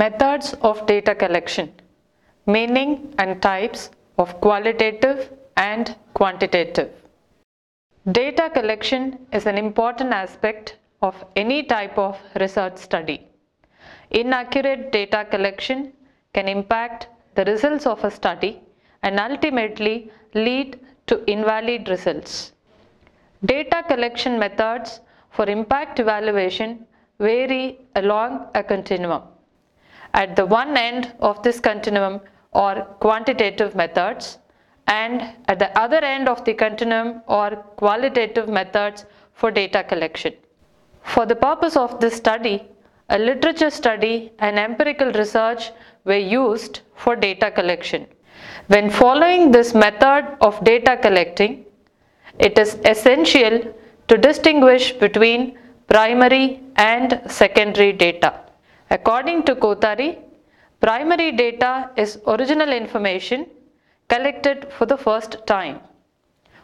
Methods of data collection. Meaning and types of qualitative and quantitative. Data collection is an important aspect of any type of research study. Inaccurate data collection can impact the results of a study and ultimately lead to invalid results. Data collection methods for impact evaluation vary along a continuum. At the one end of this continuum are quantitative methods, and at the other end of the continuum are qualitative methods for data collection. For the purpose of this study, a literature study and empirical research were used for data collection. When following this method of data collecting, it is essential to distinguish between primary and secondary data. According to Kothari, primary data is original information collected for the first time.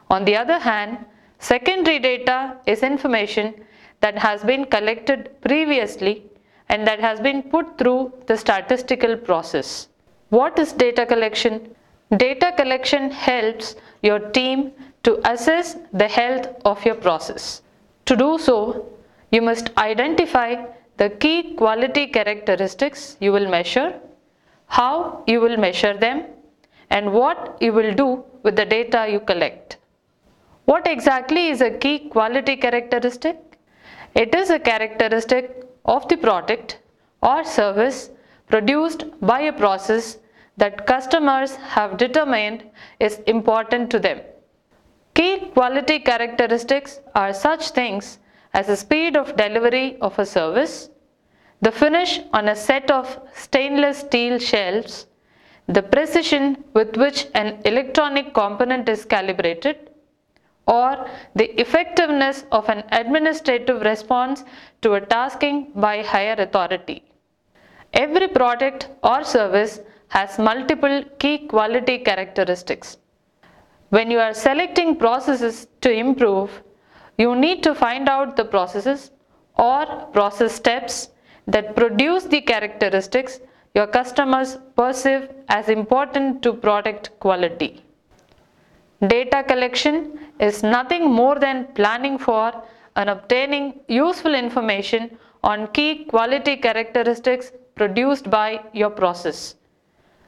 On the other hand, secondary data is information that has been collected previously and that has been put through the statistical process. What is data collection? Data collection helps your team to assess the health of your process. To do so, you must identify the key quality characteristics you will measure, how you will measure them, and what you will do with the data you collect. What exactly is a key quality characteristic? It is a characteristic of the product or service produced by a process that customers have determined is important to them. Key quality characteristics are such things as the speed of delivery of a service, the finish on a set of stainless steel shelves, the precision with which an electronic component is calibrated, or the effectiveness of an administrative response to a tasking by higher authority. Every product or service has multiple key quality characteristics. When you are selecting processes to improve, you need to find out the processes or process steps that produce the characteristics your customers perceive as important to product quality. Data collection is nothing more than planning for and obtaining useful information on key quality characteristics produced by your process.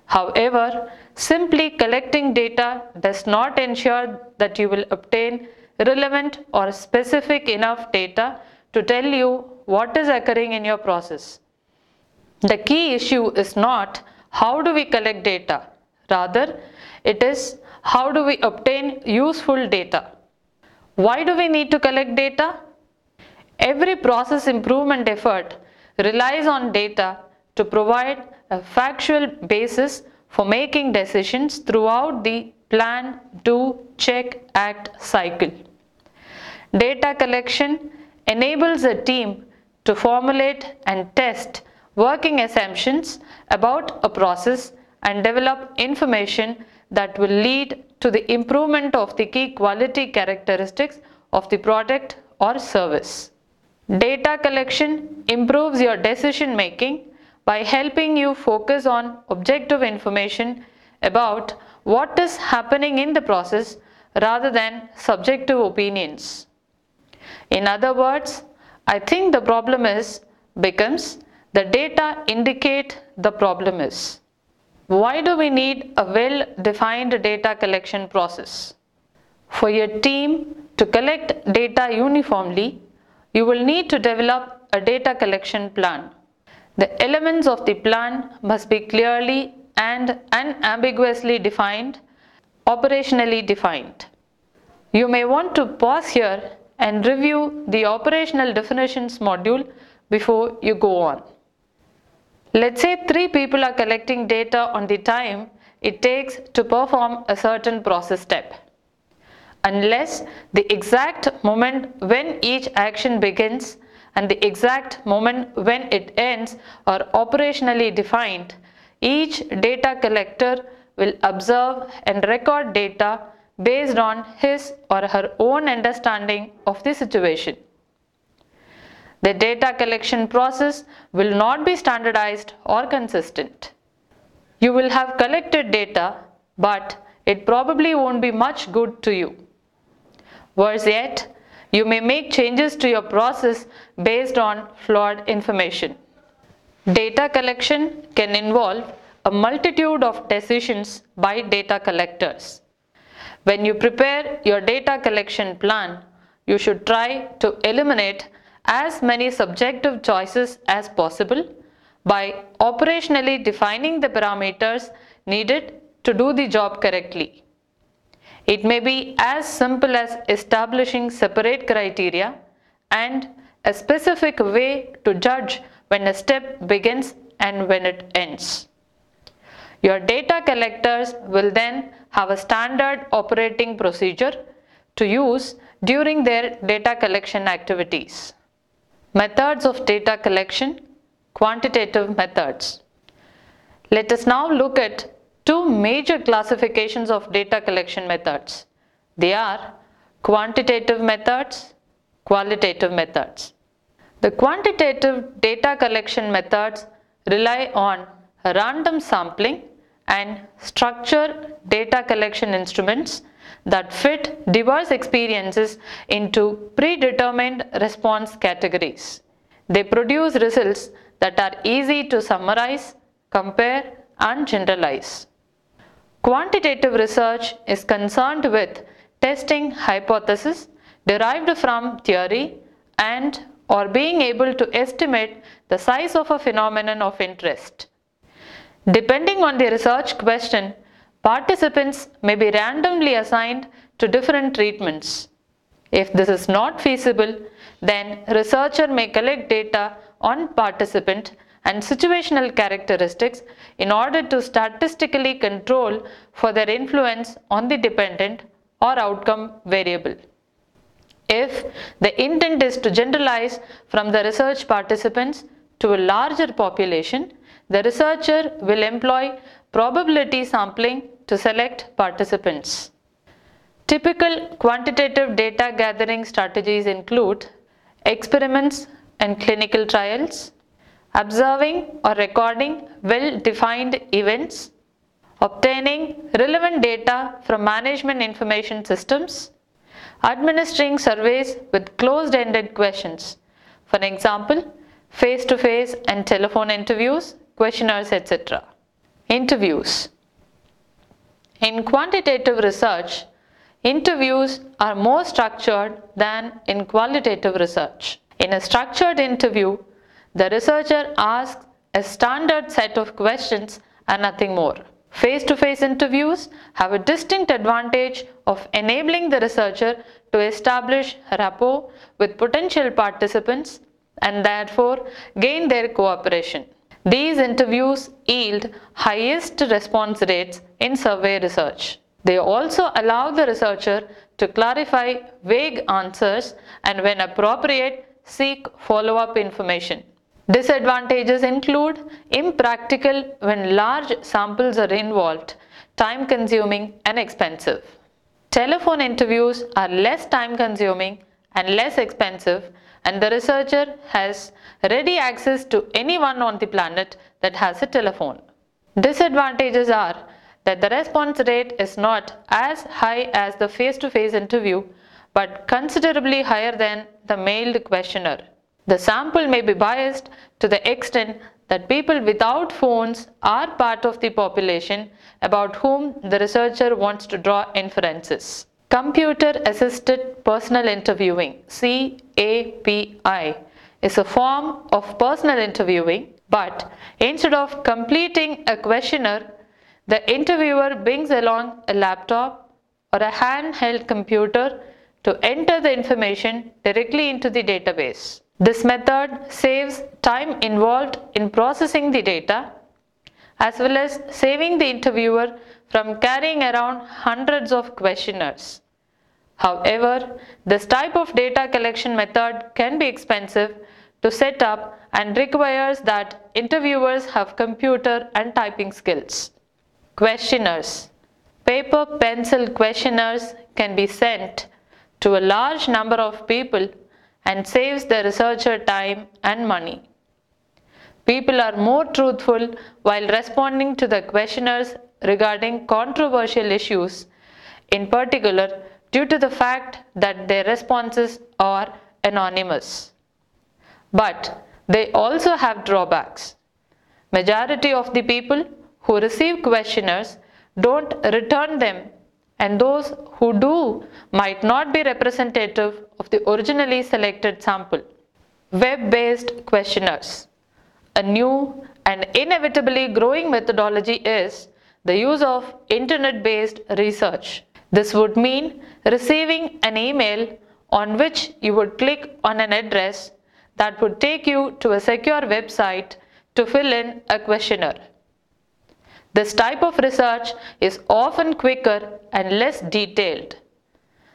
However, simply collecting data does not ensure that you will obtain relevant or specific enough data to tell you what is occurring in your process. The key issue is not how do we collect data, rather it is how do we obtain useful data. Why do we need to collect data? Every process improvement effort relies on data to provide a factual basis for making decisions throughout the plan, do, check, act cycle. Data collection enables a team to formulate and test working assumptions about a process and develop information that will lead to the improvement of the key quality characteristics of the product or service. Data collection improves your decision making by helping you focus on objective information about what is happening in the process rather than subjective opinions. In other words, I think the problem is becomes the data indicate the problem is. Why do we need a well-defined data collection process? For your team to collect data uniformly, you will need to develop a data collection plan. The elements of the plan must be clearly and unambiguously defined, operationally defined. You may want to pause here and review the operational definitions module before you go on. Let's say 3 people are collecting data on the time it takes to perform a certain process step. Unless the exact moment when each action begins and the exact moment when it ends are operationally defined, each data collector will observe and record data based on his or her own understanding of the situation. The data collection process will not be standardized or consistent. You will have collected data, but it probably won't be much good to you. Worse yet, you may make changes to your process based on flawed information. Data collection can involve a multitude of decisions by data collectors. When you prepare your data collection plan, you should try to eliminate as many subjective choices as possible by operationally defining the parameters needed to do the job correctly. It may be as simple as establishing separate criteria and a specific way to judge when a step begins and when it ends. Your data collectors will then have a standard operating procedure to use during their data collection activities. Methods of data collection, quantitative methods. Let us now look at two major classifications of data collection methods. They are quantitative methods, qualitative methods. The quantitative data collection methods rely on random sampling and structure data collection instruments that fit diverse experiences into predetermined response categories. They produce results that are easy to summarize, compare, and generalize. Quantitative research is concerned with testing hypotheses derived from theory and or being able to estimate the size of a phenomenon of interest. Depending on the research question, participants may be randomly assigned to different treatments. If this is not feasible, then researcher may collect data on participant and situational characteristics in order to statistically control for their influence on the dependent or outcome variable. If the intent is to generalize from the research participants to a larger population, the researcher will employ probability sampling to select participants. Typical quantitative data gathering strategies include experiments and clinical trials, observing or recording well-defined events, obtaining relevant data from management information systems, administering surveys with closed-ended questions, for example, face-to-face and telephone interviews, questionnaires, etc. Interviews. In quantitative research, interviews are more structured than in qualitative research. In a structured interview, the researcher asks a standard set of questions and nothing more. Face-to-face interviews have a distinct advantage of enabling the researcher to establish rapport with potential participants and therefore gain their cooperation. These interviews yield highest response rates in survey research. They also allow the researcher to clarify vague answers and, when appropriate, seek follow-up information. Disadvantages include impractical when large samples are involved, time-consuming and expensive. Telephone interviews are less time-consuming and less expensive, and the researcher has ready access to anyone on the planet that has a telephone. Disadvantages are that the response rate is not as high as the face-to-face interview, but considerably higher than the mailed questionnaire. The sample may be biased to the extent that people without phones are part of the population about whom the researcher wants to draw inferences. Computer-assisted personal interviewing (CAPI) is a form of personal interviewing, but instead of completing a questionnaire, the interviewer brings along a laptop or a handheld computer to enter the information directly into the database. This method saves time involved in processing the data, as well as saving the interviewer from carrying around hundreds of questionnaires. However, this type of data collection method can be expensive to set up and requires that interviewers have computer and typing skills. Questionnaires. Paper-pencil questionnaires can be sent to a large number of people and saves the researcher time and money. People are more truthful while responding to the questionnaires regarding controversial issues, in particular due to the fact that their responses are anonymous. But they also have drawbacks. Majority of the people who receive questionnaires don't return them, and those who do might not be representative of the originally selected sample. Web-based questionnaires. A new and inevitably growing methodology is the use of internet-based research. This would mean receiving an email on which you would click on an address that would take you to a secure website to fill in a questionnaire. This type of research is often quicker and less detailed.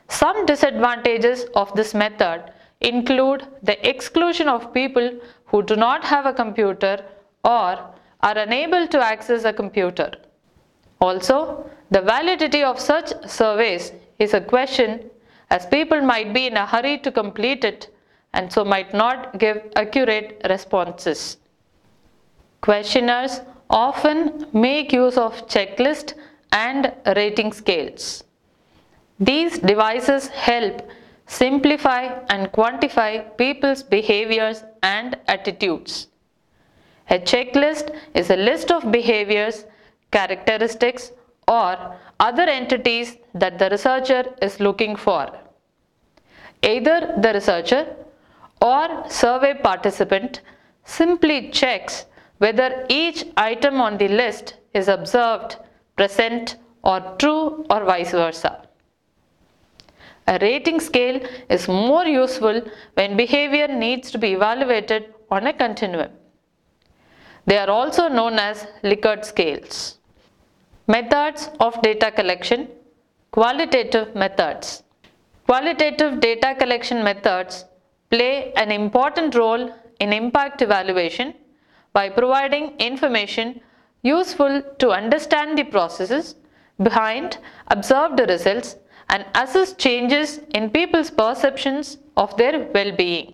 Some disadvantages of this method include the exclusion of people who do not have a computer or are unable to access a computer. Also, the validity of such surveys is a question, as people might be in a hurry to complete it and so might not give accurate responses. Questionnaires often make use of checklists and rating scales. These devices help simplify and quantify people's behaviors and attitudes. A checklist is a list of behaviors, characteristics, or other entities that the researcher is looking for. Either the researcher or survey participant simply checks whether each item on the list is observed, present, or true, or vice versa. A rating scale is more useful when behavior needs to be evaluated on a continuum. They are also known as Likert scales. Methods of data collection. Qualitative methods. Qualitative data collection methods play an important role in impact evaluation by providing information useful to understand the processes behind observed results and assess changes in people's perceptions of their well-being.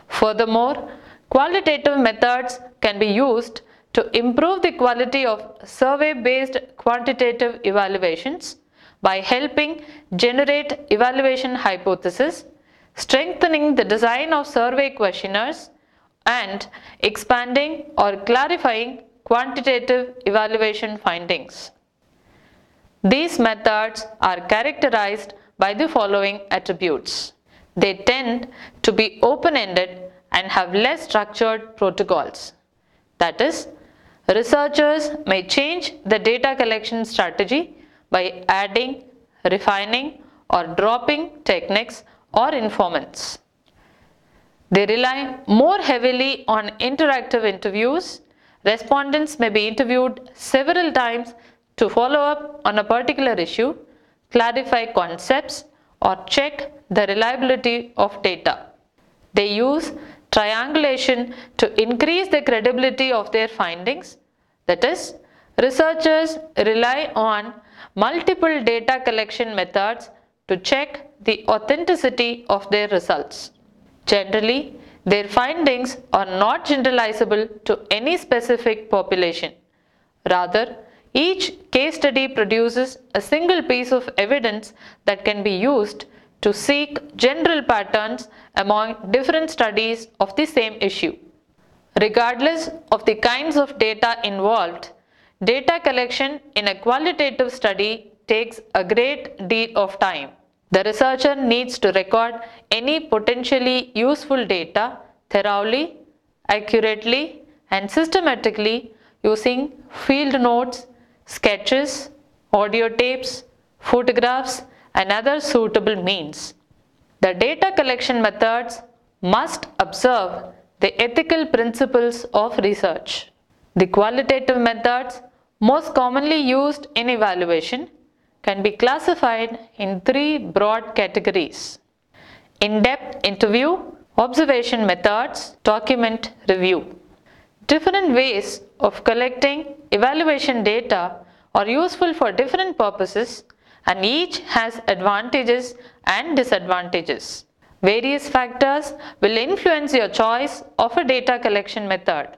Furthermore, qualitative methods can be used to improve the quality of survey-based quantitative evaluations by helping generate evaluation hypotheses, strengthening the design of survey questionnaires, and expanding or clarifying quantitative evaluation findings. These methods are characterized by the following attributes. They tend to be open-ended and have less structured protocols. That is, researchers may change the data collection strategy by adding, refining, or dropping techniques or informants. They rely more heavily on interactive interviews. Respondents may be interviewed several times to follow up on a particular issue, clarify concepts, or check the reliability of data. They use triangulation to increase the credibility of their findings. That is, researchers rely on multiple data collection methods to check the authenticity of their results. Generally, their findings are not generalizable to any specific population. Rather, each case study produces a single piece of evidence that can be used to seek general patterns among different studies of the same issue. Regardless of the kinds of data involved, data collection in a qualitative study takes a great deal of time. The researcher needs to record any potentially useful data thoroughly, accurately, and systematically using field notes, sketches, audio tapes, photographs, and other suitable means. The data collection methods must observe the ethical principles of research. The qualitative methods most commonly used in evaluation can be classified in three broad categories: in-depth interview, observation methods, document review. Different ways of collecting evaluation data are useful for different purposes, and each has advantages and disadvantages. Various factors will influence your choice of a data collection method.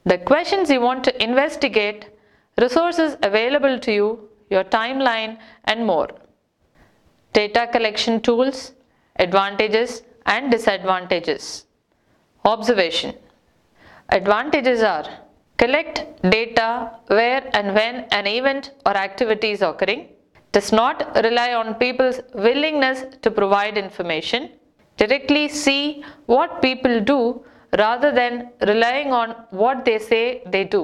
The questions you want to investigate, resources available to you, your timeline, and more. Data collection tools, advantages and disadvantages. Observation. Advantages are: collect data where and when an event or activity is occurring, does not rely on people's willingness to provide information, directly see what people do rather than relying on what they say they do.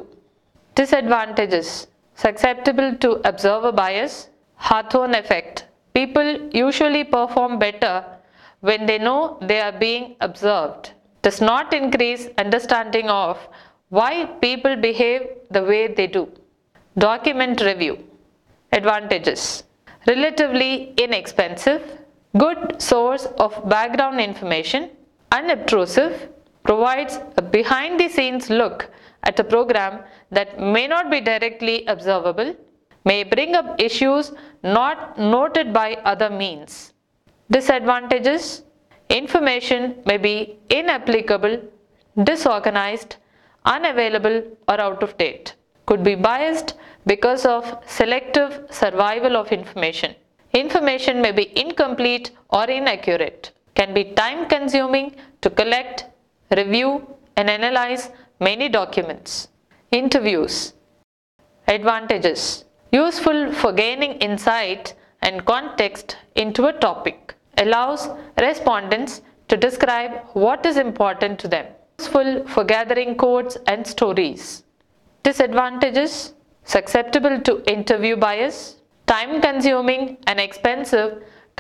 Disadvantages: susceptible to observer bias, Hawthorne effect. People usually perform better when they know they are being observed. Does not increase understanding of why people behave the way they do. Document review. Advantages: relatively inexpensive, good source of background information, unobtrusive, provides a behind the scenes look at a program that may not be directly observable, may bring up issues not noted by other means. Disadvantages: information may be inapplicable, disorganized, unavailable or out of date. Could be biased because of selective survival of information. Information may be incomplete or inaccurate. Can be time consuming to collect, review and analyze many documents. Interviews. Advantages: useful for gaining insight and context into a topic. Allows respondents to describe what is important to them. Useful for gathering quotes and stories. Disadvantages: susceptible to interview bias, time consuming and expensive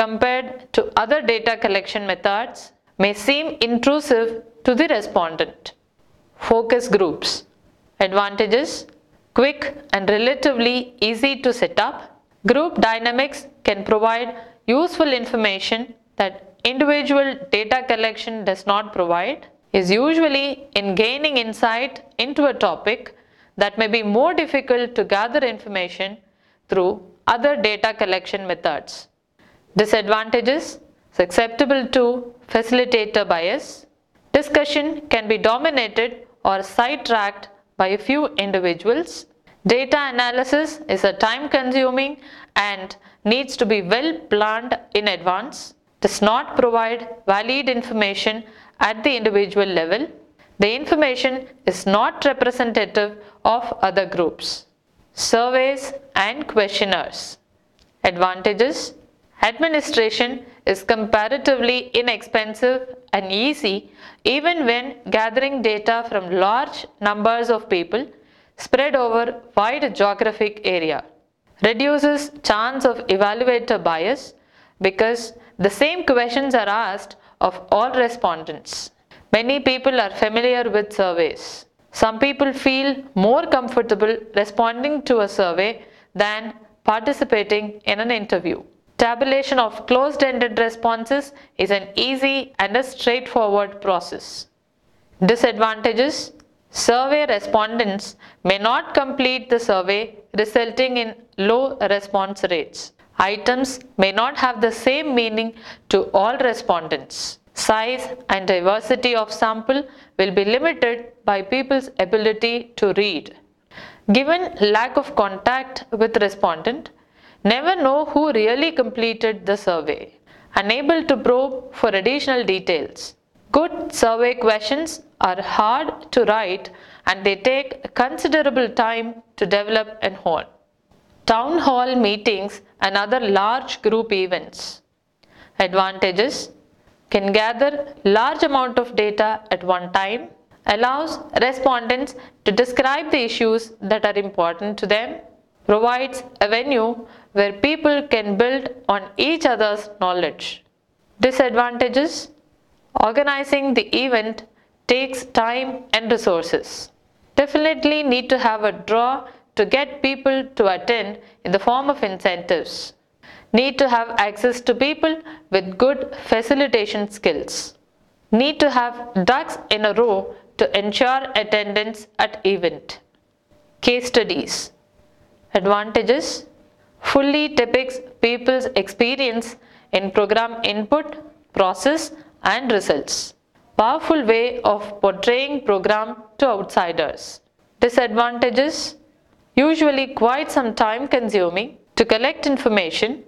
compared to other data collection methods, may seem intrusive to the respondent. Focus groups. Advantages: quick and relatively easy to set up. Group dynamics can provide useful information that individual data collection does not provide, is usually in gaining insight into a topic that may be more difficult to gather information through other data collection methods. Disadvantages: susceptible to facilitator bias. Discussion can be dominated or sidetracked by a few individuals. Data analysis is a time-consuming and needs to be well planned in advance. Does not provide valid information at the individual level. The information is not representative of other groups. Surveys and questionnaires. Advantages: administration is comparatively inexpensive and easy even when gathering data from large numbers of people spread over wide geographic area. Reduces chance of evaluator bias because the same questions are asked of all respondents. Many people are familiar with surveys. Some people feel more comfortable responding to a survey than participating in an interview. Tabulation of closed-ended responses is an easy and a straightforward process. Disadvantages: survey respondents may not complete the survey, resulting in low response rates. Items may not have the same meaning to all respondents. Size and diversity of sample will be limited by people's ability to read. Given lack of contact with respondent, never know who really completed the survey. Unable to probe for additional details. Good survey questions are hard to write and they take considerable time to develop and hone. Town hall meetings and other large group events. Advantages: can gather large amount of data at one time, allows respondents to describe the issues that are important to them, provides a venue where people can build on each other's knowledge. Disadvantages: organizing the event takes time and resources. Definitely need to have a draw to get people to attend in the form of incentives. Need to have access to people with good facilitation skills. Need to have ducks in a row to ensure attendance at event. Case studies. Advantages: fully depicts people's experience in program input, process and results. Powerful way of portraying program to outsiders. Disadvantages: usually quite some time consuming to collect information,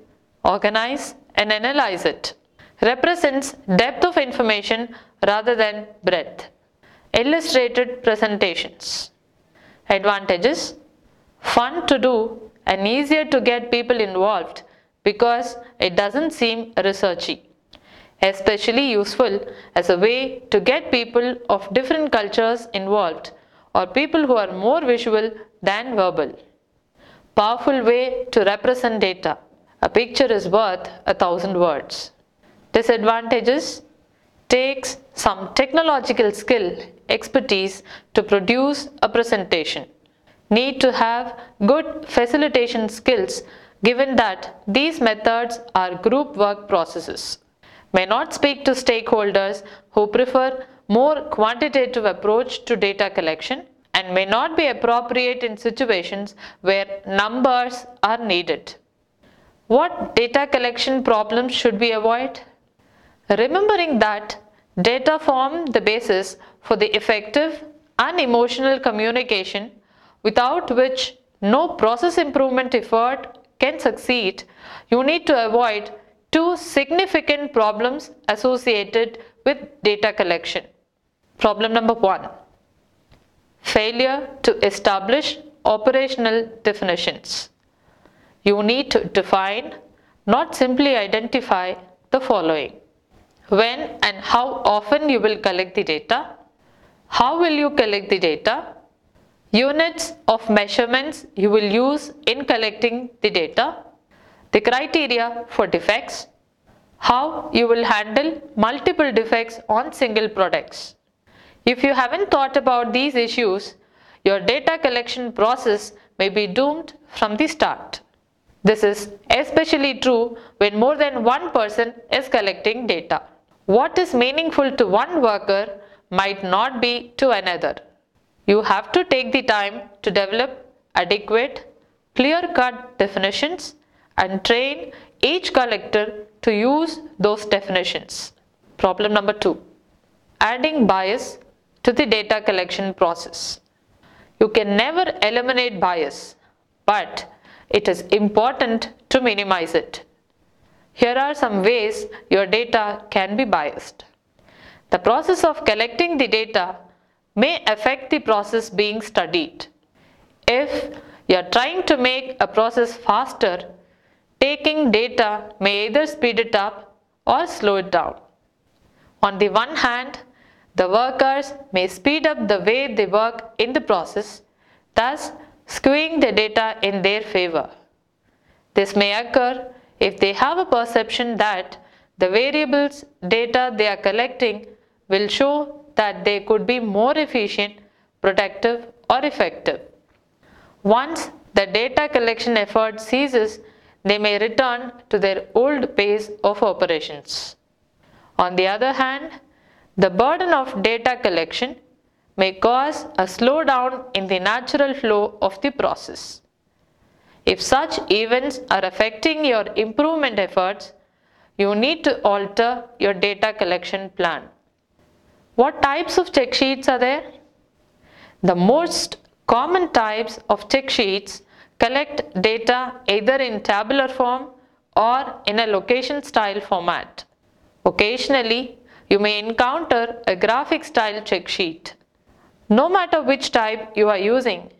organize and analyze it. Represents depth of information rather than breadth. Illustrated presentations. Advantages: fun to do and easier to get people involved because it doesn't seem researchy. Especially useful as a way to get people of different cultures involved or people who are more visual than verbal. Powerful way to represent data. A picture is worth 1,000 words. Disadvantages: takes some technological skill, expertise to produce a presentation. Need to have good facilitation skills given that these methods are group work processes. May not speak to stakeholders who prefer more quantitative approach to data collection and may not be appropriate in situations where numbers are needed. What data collection problems should we avoid? Remembering that data form the basis for the effective and emotional communication without which no process improvement effort can succeed, you need to avoid two significant problems associated with data collection. Problem number 1. Failure to establish operational definitions. You need to define, not simply identify, the following. When and how often you will collect the data, how will you collect the data, units of measurements you will use in collecting the data, the criteria for defects, how you will handle multiple defects on single products. If you haven't thought about these issues, your data collection process may be doomed from the start. This is especially true when more than one person is collecting data. What is meaningful to one worker might not be to another. You have to take the time to develop adequate, clear-cut definitions and train each collector to use those definitions. Problem number 2. Adding bias to the data collection process. You can never eliminate bias, but it is important to minimize it. Here are some ways your data can be biased. The process of collecting the data may affect the process being studied. If you are trying to make a process faster, taking data may either speed it up or slow it down. On the one hand, the workers may speed up the way they work in the process, thus skewing the data in their favor. This may occur if they have a perception that the variables data they are collecting will show that they could be more efficient, productive, or effective. Once the data collection effort ceases, they may return to their old pace of operations. On the other hand, the burden of data collection may cause a slowdown in the natural flow of the process. If such events are affecting your improvement efforts, you need to alter your data collection plan. What types of check sheets are there? The most common types of check sheets collect data either in tabular form or in a location style format. Occasionally, you may encounter a graphic style check sheet. No matter which type you are using,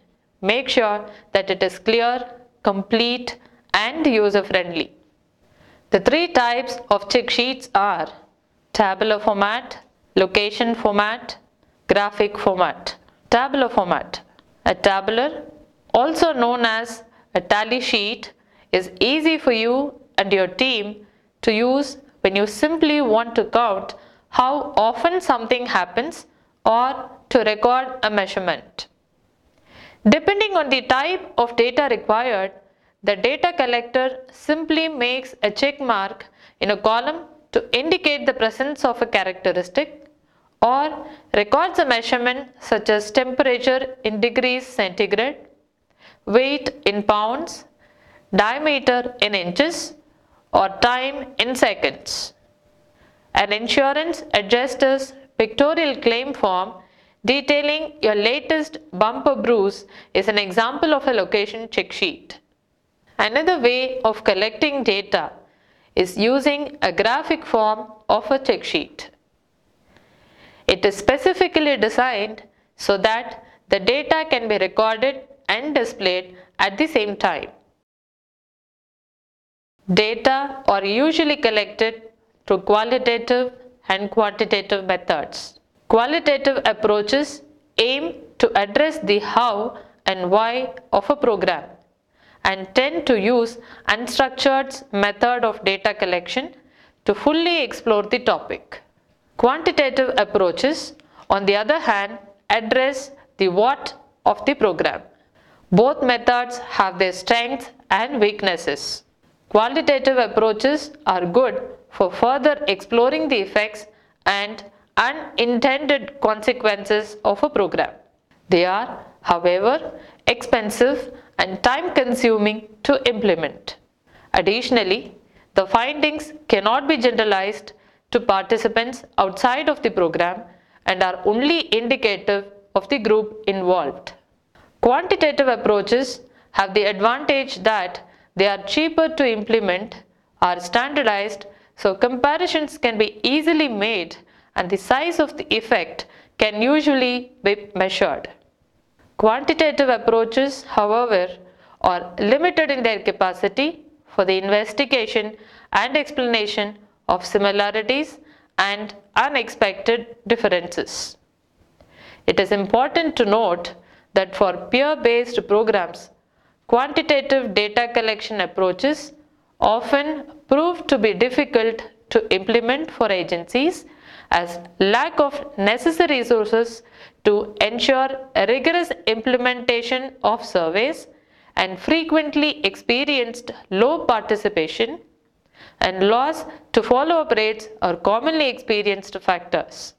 make sure that it is clear, complete, and user-friendly. The three types of check sheets are tabular format, location format, graphic format. Tabular format. A tabular, also known as a tally sheet, is easy for you and your team to use when you simply want to count how often something happens or to record a measurement. Depending on the type of data required, the data collector simply makes a check mark in a column to indicate the presence of a characteristic or records a measurement such as temperature in degrees centigrade, weight in pounds, diameter in inches, or time in seconds. An insurance adjuster's pictorial claim form detailing your latest bumper bruise is an example of a location check sheet. Another way of collecting data is using a graphic form of a check sheet. It is specifically designed so that the data can be recorded and displayed at the same time. Data are usually collected through qualitative and quantitative methods. Qualitative approaches aim to address the how and why of a program and tend to use unstructured method of data collection to fully explore the topic. Quantitative approaches, on the other hand, address the what of the program. Both methods have their strengths and weaknesses. Qualitative approaches are good for further exploring the effects and unintended consequences of a program. They are, however, expensive and time-consuming to implement. Additionally, the findings cannot be generalized to participants outside of the program and are only indicative of the group involved. Quantitative approaches have the advantage that they are cheaper to implement, are standardized, so comparisons can be easily made and the size of the effect can usually be measured. Quantitative approaches, however, are limited in their capacity for the investigation and explanation of similarities and unexpected differences. It is important to note that for peer-based programs, quantitative data collection approaches often prove to be difficult to implement for agencies as lack of necessary resources to ensure a rigorous implementation of surveys and frequently experienced low participation and loss to follow-up rates are commonly experienced factors.